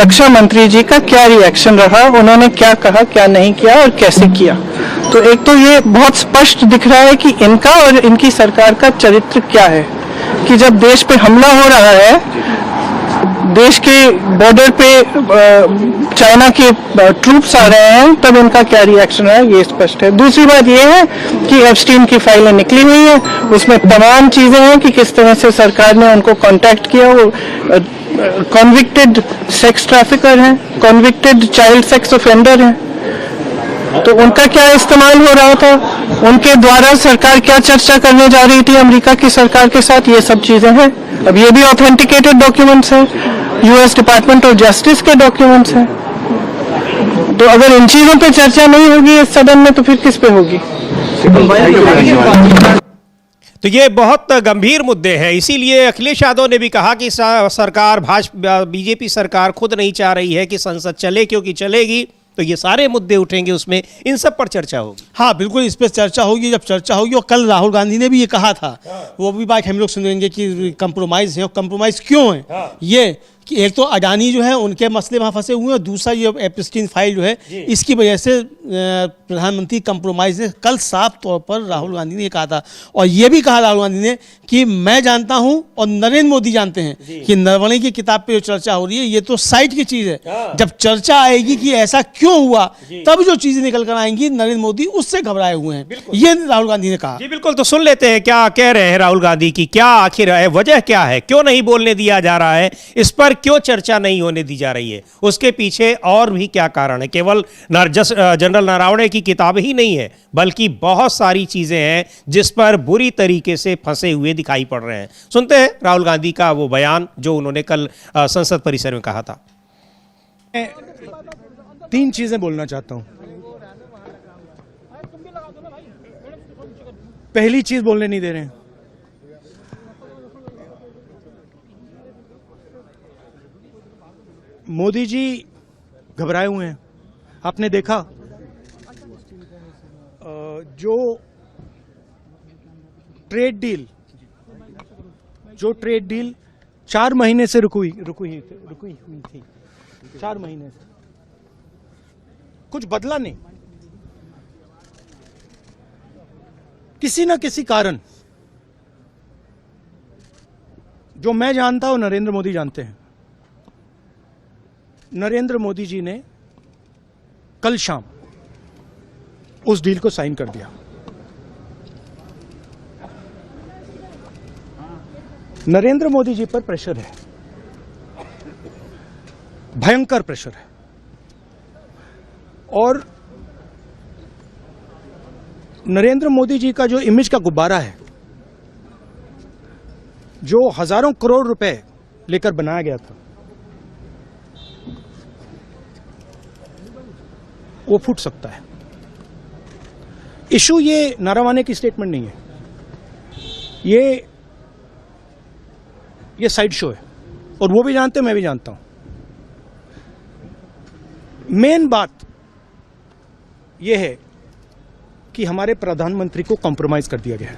रक्षा मंत्री जी का क्या रिएक्शन रहा, उन्होंने क्या कहा, क्या नहीं किया और कैसे किया। तो एक तो ये बहुत स्पष्ट दिख रहा है कि इनका और इनकी सरकार का चरित्र क्या है, कि जब देश पे हमला हो रहा है, देश के बॉर्डर पे चाइना के ट्रूप्स आ रहे हैं, तब इनका क्या रिएक्शन है, ये स्पष्ट है। दूसरी बात ये है कि एप्स्टीन की फाइलें निकली हुई है, उसमें तमाम चीजें हैं कि किस तरह से सरकार ने उनको कांटेक्ट किया। वो कॉन्विक्टेड सेक्स ट्रैफिकर हैं, कॉन्विक्टेड चाइल्ड सेक्स ऑफेंडर हैं, तो उनका क्या इस्तेमाल हो रहा था, उनके द्वारा सरकार क्या चर्चा करने जा रही थी अमेरिका की सरकार के साथ, ये सब चीजें हैं। अब ये भी ऑथेंटिकेटेड डॉक्यूमेंट्स हैं, यूएस डिपार्टमेंट ऑफ जस्टिस के डॉक्यूमेंट्स हैं। तो अगर इन चीजों पे चर्चा नहीं होगी इस सदन में, तो फिर किस पे होगी? तो ये बहुत गंभीर मुद्दे हैं। इसीलिए अखिलेश यादव ने भी कहा कि सरकार, भाजपा बीजेपी सरकार खुद नहीं चाह रही है कि संसद चले, क्योंकि चलेगी तो ये सारे मुद्दे उठेंगे उसमें, इन सब पर चर्चा होगी। हाँ बिल्कुल, इस पर चर्चा होगी। जब चर्चा होगी, और कल राहुल गांधी ने भी ये कहा था, वो भी बात हम लोग सुनेंगे कि कंप्रोमाइज़ है, और कंप्रोमाइज़ क्यों है। ये कि एक तो अडानी जो है उनके मसले वहाँ फंसे हुए हैं, और दूसरा ये एप्स्टीन फाइल जो है इसकी वजह से प्रधानमंत्री कंप्रोमाइज़ है। कल साफ तौर पर राहुल गांधी ने ये कहा था, और ये भी कहा राहुल गांधी ने कि मैं जानता हूं और नरेंद्र मोदी जानते हैं कि नरवणे की किताब पे जो चर्चा हो रही है ये तो साइड की चीज़ है। जब चर्चा आएगी कि ऐसा क्यों हुआ, तब जो चीज़ें निकल कर आएंगी, नरेंद्र मोदी उससे घबराए हुए हैं, ये राहुल गांधी ने कहा। जी बिल्कुल, तो सुन लेते हैं क्या कह रहे हैं राहुल गांधी की, क्या आखिर है, वजह क्या है, क्यों नहीं बोलने दिया जा रहा है, इस पर क्यों चर्चा नहीं होने दी जा रही है, उसके पीछे और भी क्या कारण है। केवल जनरल नरवणे की किताब ही नहीं है, बल्कि बहुत सारी चीजें हैं जिस पर बुरी तरीके से फंसे हुए दिखाई पड़ रहे हैं। सुनते हैं राहुल गांधी का वो बयान जो उन्होंने कल संसद परिसर में कहा था। मैं 3 चीजें बोलना चाहता हूं। पहली चीज बोलने नहीं दे रहे हैं। मोदी जी घबराए हुए हैं। आपने देखा जो ट्रेड डील 4 महीने से रुकी हुई थी। 4 महीने से कुछ बदला नहीं। किसी न किसी कारण, जो मैं जानता हूं नरेंद्र मोदी जानते हैं, नरेंद्र मोदी जी ने कल शाम उस डील को साइन कर दिया। नरेंद्र मोदी जी पर प्रेशर है, भयंकर प्रेशर है, और नरेंद्र मोदी जी का जो इमेज का गुब्बारा है, जो हजारों करोड़ रुपए लेकर बनाया गया था, वो फूट सकता है। इशू ये नरवणे की स्टेटमेंट नहीं है, ये साइड शो है, और वो भी जानते हैं, मैं भी जानता हूं। मेन बात यह है कि हमारे प्रधानमंत्री को कॉम्प्रोमाइज कर दिया गया है।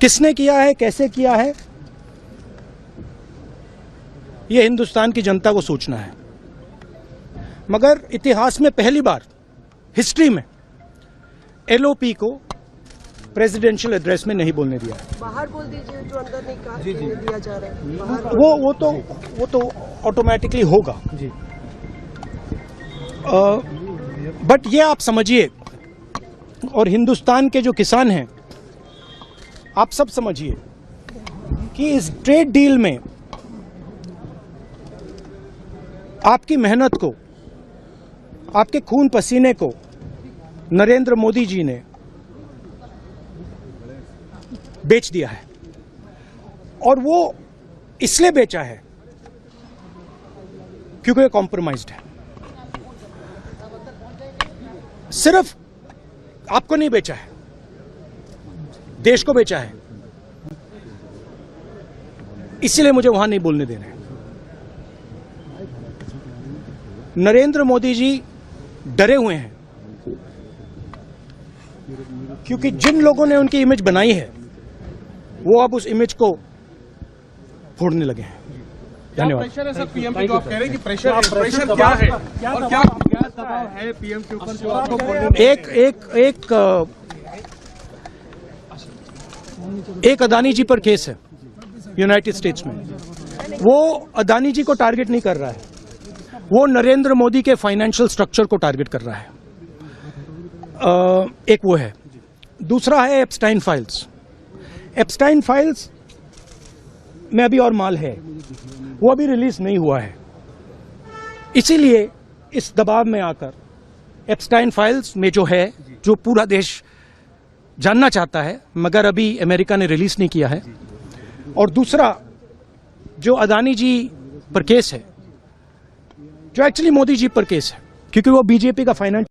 किसने किया है, कैसे किया है, यह हिंदुस्तान की जनता को सोचना है। मगर इतिहास में पहली बार हिस्ट्री में एलओपी को प्रेसिडेंशियल एड्रेस में नहीं बोलने दिया है। बाहर बोल दीजिए, जो अंदर नहीं कहा दिया जा रहा है बाहर। वो तो ऑटोमेटिकली होगा जी। बट ये आप समझिए, और हिंदुस्तान के जो किसान हैं, आप सब समझिए कि इस ट्रेड डील में आपकी मेहनत को, आपके खून पसीने को नरेंद्र मोदी जी ने बेच दिया है, और वो इसलिए बेचा है क्योंकि ये कॉम्प्रोमाइज्ड है। सिर्फ आपको नहीं बेचा है, देश को बेचा है। इसलिए मुझे वहां नहीं बोलने देना है। नरेंद्र मोदी जी डरे हुए हैं, क्योंकि जिन लोगों ने उनकी इमेज बनाई है, वो अब उस इमेज को फोड़ने लगे हैं। धन्यवाद। प्रेशर है सर पीएम पे, जो आप कह रहे हैं कि प्रेशर क्या है और क्या दबाव है पीएम के ऊपर जो आपको एक अदानी जी पर केस है यूनाइटेड स्टेट्स में। वो अदानी जी को टारगेट नहीं कर रहा है, वो नरेंद्र मोदी के फाइनेंशियल स्ट्रक्चर को टारगेट कर रहा है। एक वो है। दूसरा है एप्स्टाइन फाइल्स। एप्स्टाइन फाइल्स में अभी और माल है, वो अभी रिलीज नहीं हुआ है। इसीलिए इस दबाव में आकर एप्स्टाइन फाइल्स में जो है, जो पूरा देश जानना चाहता है, मगर अभी अमेरिका ने रिलीज नहीं किया है। और दूसरा जो अदानी जी पर केस है, जो एक्चुअली मोदी जी पर केस है, क्योंकि वो बीजेपी का फाइनेंस।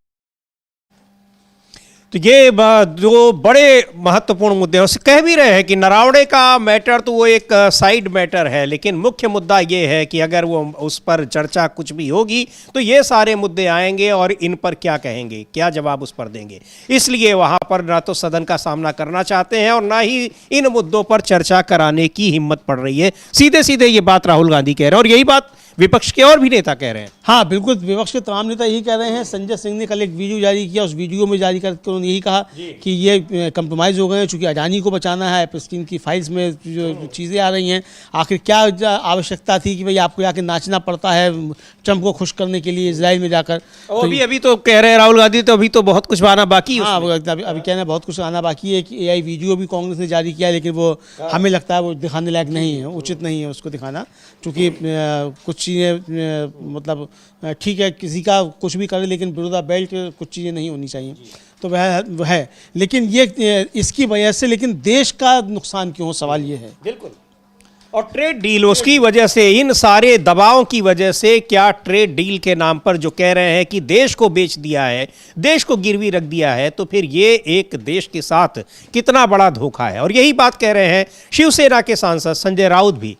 तो ये जो बड़े महत्वपूर्ण मुद्दे हैं उसे कह भी रहे हैं कि नरावणे का मैटर तो वो एक साइड मैटर है, लेकिन मुख्य मुद्दा ये है कि अगर वो उस पर चर्चा कुछ भी होगी तो ये सारे मुद्दे आएंगे और इन पर क्या कहेंगे, क्या जवाब उस पर देंगे। इसलिए वहाँ पर ना तो सदन का सामना करना चाहते हैं और ना ही इन मुद्दों पर चर्चा कराने की हिम्मत पड़ रही है। सीधे सीधे ये बात राहुल गांधी कह रहे हैं और यही बात विपक्ष के और भी नेता कह रहे हैं। हाँ बिल्कुल, विपक्ष के तमाम नेता यही कह रहे हैं। संजय सिंह ने कल एक वीडियो जारी किया, उस वीडियो में जारी करके उन्होंने यही कहा कि ये कंप्रोमाइज़ हो गए हैं, चूंकि अडानी को बचाना है। एप्स्टीन की फाइल्स में जो चीज़ें आ रही हैं, आखिर क्या आवश्यकता थी कि भाई आपको जाके नाचना पड़ता है ट्रंप को खुश करने के लिए इजराइल में जाकर। तो अभी तो कह रहे हैं राहुल गांधी, तो अभी तो बहुत कुछ आना बाकी है। हाँ अभी कहना है बहुत कुछ आना बाकी है कि AI वीडियो भी कांग्रेस ने जारी किया, लेकिन वो हमें लगता है वो दिखाने लायक नहीं है, उचित नहीं है उसको दिखाना, क्योंकि कुछ चीज़ें मतलब ठीक है किसी का कुछ भी करे, लेकिन विद द बेल्ट कुछ चीज़ें नहीं होनी चाहिए, तो वह है। लेकिन ये इसकी वजह से लेकिन देश का नुकसान क्यों हो, सवाल ये है। बिल्कुल, और ट्रेड डील उसकी वजह से, इन सारे दबावों की वजह से, क्या ट्रेड डील के नाम पर जो कह रहे हैं कि देश को बेच दिया है, देश को गिरवी रख दिया है, तो फिर ये एक देश के साथ कितना बड़ा धोखा है। और यही बात कह रहे हैं शिवसेना के सांसद संजय राउत भी,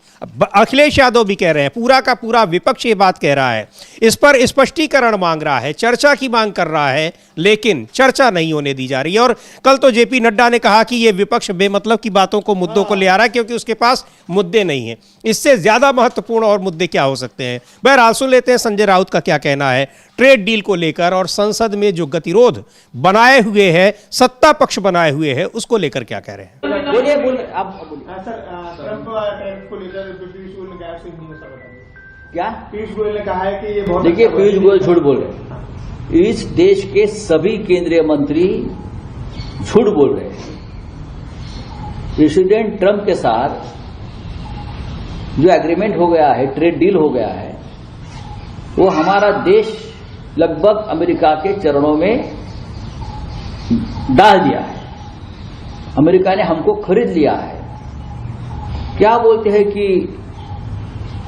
अखिलेश यादव भी कह रहे हैं, पूरा का पूरा विपक्ष ये बात कह रहा है, इस पर स्पष्टीकरण मांग रहा है, चर्चा की मांग कर रहा है, लेकिन चर्चा नहीं होने दी जा रही है। और कल तो JP नड्डा ने कहा कि ये विपक्ष बेमतलब की बातों को, मुद्दों को ले आ रहा है क्योंकि उसके पास मुद्दे नहीं है। इससे ज्यादा महत्वपूर्ण और मुद्दे क्या हो सकते हैं। बहरहाल सुन लेते हैं संजय राउत का क्या कहना है ट्रेड डील को लेकर, और संसद में जो गतिरोध बनाए हुए हैं, सत्ता पक्ष बनाए हुए हैं, उसको लेकर क्या कह रहे हैं। बोलिए आप क्या पीयूष गोयल ने कहा है कि ये बहुत, देखिए पीयूष गोयल झूठ बोल रहे हैं। इस देश के सभी केंद्रीय मंत्री झूठ बोल रहे हैं। प्रेसिडेंट ट्रंप के साथ जो एग्रीमेंट हो गया है, ट्रेड डील हो गया है, वो हमारा देश लगभग अमेरिका के चरणों में डाल दिया है। अमेरिका ने हमको खरीद लिया है। क्या बोलते हैं कि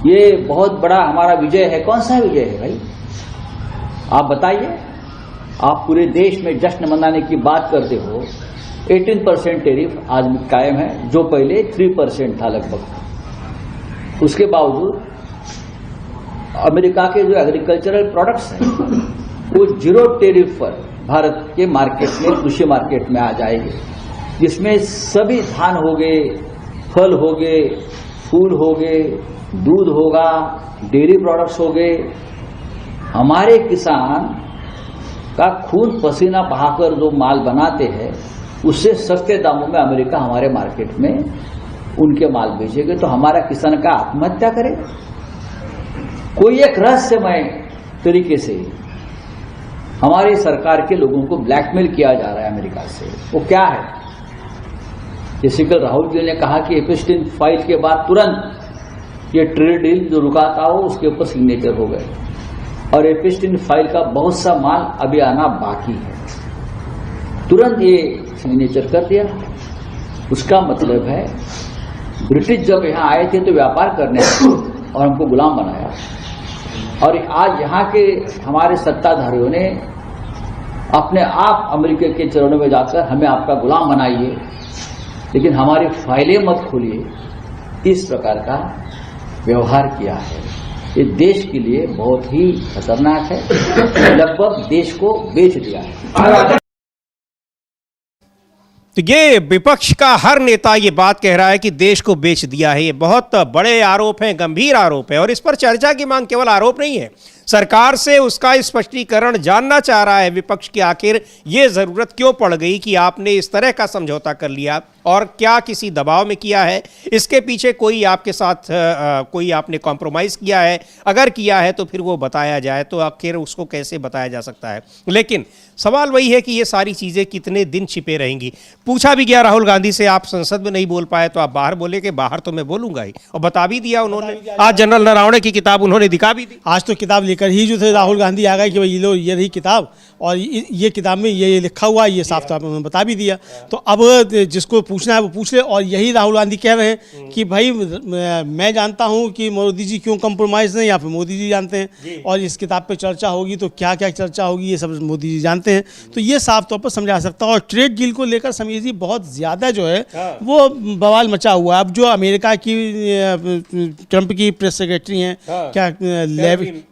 ये बहुत बड़ा हमारा विजय है। कौन सा विजय है भाई, आप बताइए। आप पूरे देश में जश्न मनाने की बात करते हो। 18% टैरिफ आज कायम है, जो पहले 3% था लगभग। उसके बावजूद अमेरिका के जो एग्रीकल्चरल प्रोडक्ट्स हैं वो 0 टैरिफ पर भारत के मार्केट में, कृषि मार्केट में आ जाएंगे, जिसमें सभी धान हो गए, फल हो गए, फूल हो गए, दूध होगा, डेयरी प्रोडक्ट्स हो गए। हमारे किसान का खून पसीना बहाकर जो माल बनाते हैं, उससे सस्ते दामों में अमेरिका हमारे मार्केट में उनके माल बेचेंगे, तो हमारा किसान का आत्महत्या करेगा। कोई एक रहस्यमय तरीके से हमारी सरकार के लोगों को ब्लैकमेल किया जा रहा है अमेरिका से। वो क्या है, जैसे कल राहुल जी ने कहा कि एप्स्टीन फाइल के बाद तुरंत ये ट्रेड डील जो रुका था वो उसके ऊपर सिग्नेचर हो गए, और एप्स्टीन फाइल का बहुत सा माल अभी आना बाकी है। तुरंत ये सिग्नेचर कर दिया। उसका मतलब है ब्रिटिश जब यहाँ आए थे तो व्यापार करने और हमको गुलाम बनाया, और आज यहाँ के हमारे सत्ताधारियों ने अपने आप अमेरिका के चरणों में जाकर हमें आपका गुलाम बनाइए, लेकिन हमारी फाइलें मत खोलिए, इस प्रकार का व्यवहार किया है। ये देश के लिए बहुत ही खतरनाक है। लगभग देश को बेच दिया है। तो ये विपक्ष का हर नेता ये बात कह रहा है कि देश को बेच दिया है। ये बहुत बड़े आरोप हैं, गंभीर आरोप है, और इस पर चर्चा की मांग केवल आरोप नहीं है, सरकार से उसका स्पष्टीकरण जानना चाह रहा है विपक्ष की। आखिर ये जरूरत क्यों पड़ गई कि आपने इस तरह का समझौता कर लिया, और क्या किसी दबाव में किया है, इसके पीछे कोई आपके साथ कोई आपने कॉम्प्रोमाइज किया है, अगर किया है तो फिर वो बताया जाए, तो आखिर उसको कैसे बताया जा सकता है। लेकिन सवाल वही है कि ये सारी चीजें कितने दिन छिपे रहेंगी। पूछा भी गया राहुल गांधी से, आप संसद में नहीं बोल पाए तो आप बाहर बोले, कि बाहर तो मैं बोलूंगा ही, और बता भी दिया उन्होंने। आज जनरल नरवणे की किताब उन्होंने दिखा भी दी। आज तो किताब लेकर ही जो थे राहुल गांधी आ गए कि भाई लो ये रही किताब, और ये किताब में ये लिखा हुआ है, ये साफ तौर पर उन्होंने बता भी दिया। तो अब जिसको पूछना है वो पूछ ले। और यही राहुल गांधी कह रहे हैं कि भाई मैं जानता हूं कि मोदी जी क्यों कंप्रोमाइज नहीं, या फिर मोदी जी जानते हैं, और इस किताब पे चर्चा होगी तो क्या क्या चर्चा होगी ये सब मोदी जी जानते हैं। तो ये साफ तौर पर समझा सकता है। और ट्रेड डील को लेकर समीर जी बहुत ज़्यादा जो है वो बवाल मचा हुआ है। अब जो अमेरिका की ट्रंप की प्रेस सेक्रेटरी हैं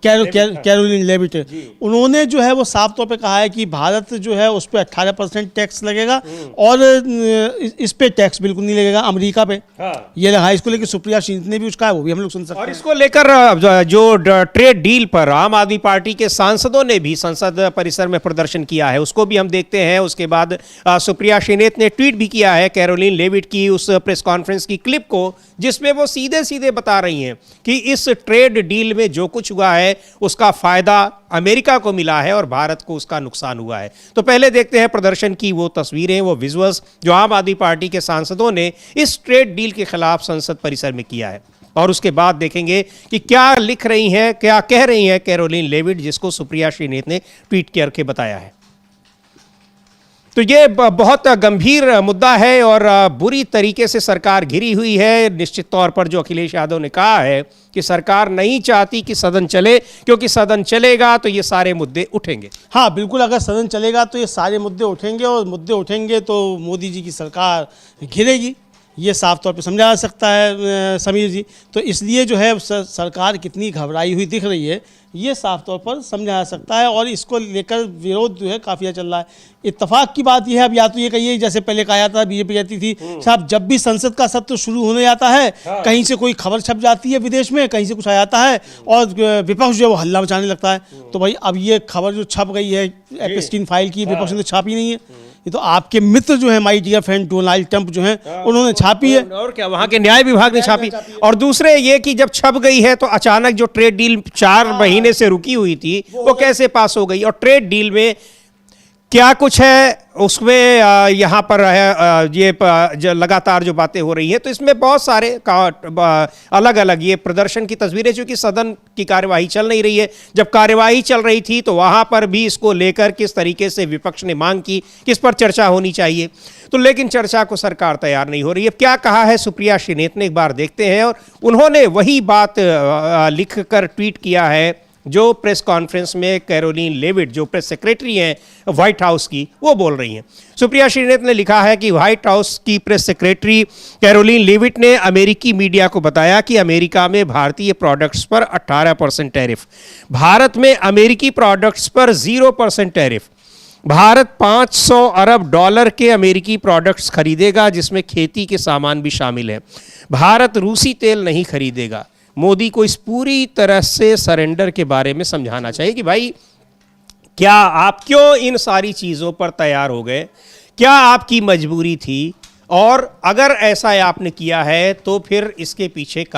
कैरोलिन लेविट, उन्होंने जो है वो साफ तौर पे कहा है कि भारत जो है उस पर 18% टैक्स लगेगा और इस पे टैक्स बिल्कुल नहीं लगेगा अमेरिका पे। ये रहा, इसको लेकर सुप्रिया श्रीनाथ ने भी उसका है, वो भी हम लोग सुन सकते हैं। और इसको लेकर जो ट्रेड डील पर आम आदमी पार्टी के सांसदों ने भी संसद परिसर में प्रदर्शन किया है, उसको भी हम देखते हैं। उसके बाद सुप्रिया श्रीनाथ ने ट्वीट भी किया है कैरोलिन लेविट की उस प्रेस कॉन्फ्रेंस की क्लिप को, जिसमें वो सीधे सीधे बता रही हैं कि इस ट्रेड डील में जो कुछ हुआ है उसका फायदा अमेरिका को मिला है और भारत को उसका नुकसान हुआ है। तो पहले देखते हैं प्रदर्शन की वो तस्वीरें, वो विजुअल्स जो आम आदमी पार्टी के सांसदों ने इस ट्रेड डील के खिलाफ संसद परिसर में किया है, और उसके बाद देखेंगे कि क्या लिख रही हैं, क्या कह रही हैं कैरोलिन लेविट, जिसको सुप्रिया श्रीनाथ ने ट्वीट करके बताया है। तो ये बहुत गंभीर मुद्दा है और बुरी तरीके से सरकार घिरी हुई है। निश्चित तौर पर जो अखिलेश यादव ने कहा है कि सरकार नहीं चाहती कि सदन चले, क्योंकि सदन चलेगा तो ये सारे मुद्दे उठेंगे। हाँ बिल्कुल, अगर सदन चलेगा तो ये सारे मुद्दे उठेंगे, और मुद्दे उठेंगे तो मोदी जी की सरकार घिरेगी, ये साफ तौर पे समझा जा सकता है समीर जी। तो इसलिए जो है सरकार कितनी घबराई हुई दिख रही है ये साफ तौर पर समझा जा सकता है, और इसको लेकर विरोध जो है काफ़ी ज़्यादा चल रहा है। इत्तेफाक की बात यह है, अब या तो ये कहिए जैसे पहले कहा जाता था, बीजेपी कहती थी साहब जब भी संसद का सत्र शुरू होने जाता है कहीं से कोई खबर छप जाती है विदेश में, कहीं से कुछ आ जाता है और विपक्ष जो है वो हल्ला मचाने लगता है। तो भाई अब ये खबर जो छप गई है एप्स्टीन फाइल की, विपक्ष ने तो छापी नहीं है, ये तो आपके मित्र जो है my dear friend Donald Trump जो है उन्होंने छापी है, और क्या वहां के न्याय विभाग ने छापी। और दूसरे ये कि जब छप गई है तो अचानक जो ट्रेड डील 4 महीने से रुकी हुई थी वो कैसे पास हो गई, और ट्रेड डील में क्या कुछ है उसमें यहाँ पर है ये जो लगातार जो बातें हो रही हैं, तो इसमें बहुत सारे अलग अलग ये प्रदर्शन की तस्वीरें, चूंकि सदन की कार्यवाही चल नहीं रही है, जब कार्यवाही चल रही थी तो वहाँ पर भी इसको लेकर किस तरीके से विपक्ष ने मांग की किस पर चर्चा होनी चाहिए, तो लेकिन चर्चा को सरकार तैयार नहीं हो रही है। अब क्या कहा है सुप्रिया श्रीनाथ ने, एक बार देखते हैं। और उन्होंने वही बात लिख कर ट्वीट किया है जो प्रेस कॉन्फ्रेंस में कैरोलिन लेविट जो प्रेस सेक्रेटरी हैं व्हाइट हाउस की, वो बोल रही हैं। सुप्रिया श्रीनाथ ने लिखा है कि व्हाइट हाउस की प्रेस सेक्रेटरी कैरोलिन लेविट ने अमेरिकी मीडिया को बताया कि अमेरिका में भारतीय प्रोडक्ट्स पर 18% टैरिफ, भारत में अमेरिकी प्रोडक्ट्स पर 0% टैरिफ, भारत $500 अरब के अमेरिकी प्रोडक्ट्स खरीदेगा जिसमें खेती के सामान भी शामिल है, भारत रूसी तेल नहीं खरीदेगा। मोदी को इस पूरी तरह से सरेंडर के बारे में समझाना चाहिए कि भाई क्या आप क्यों इन सारी चीज़ों पर तैयार हो गए, क्या आपकी मजबूरी थी, और अगर ऐसा आपने किया है तो फिर इसके पीछे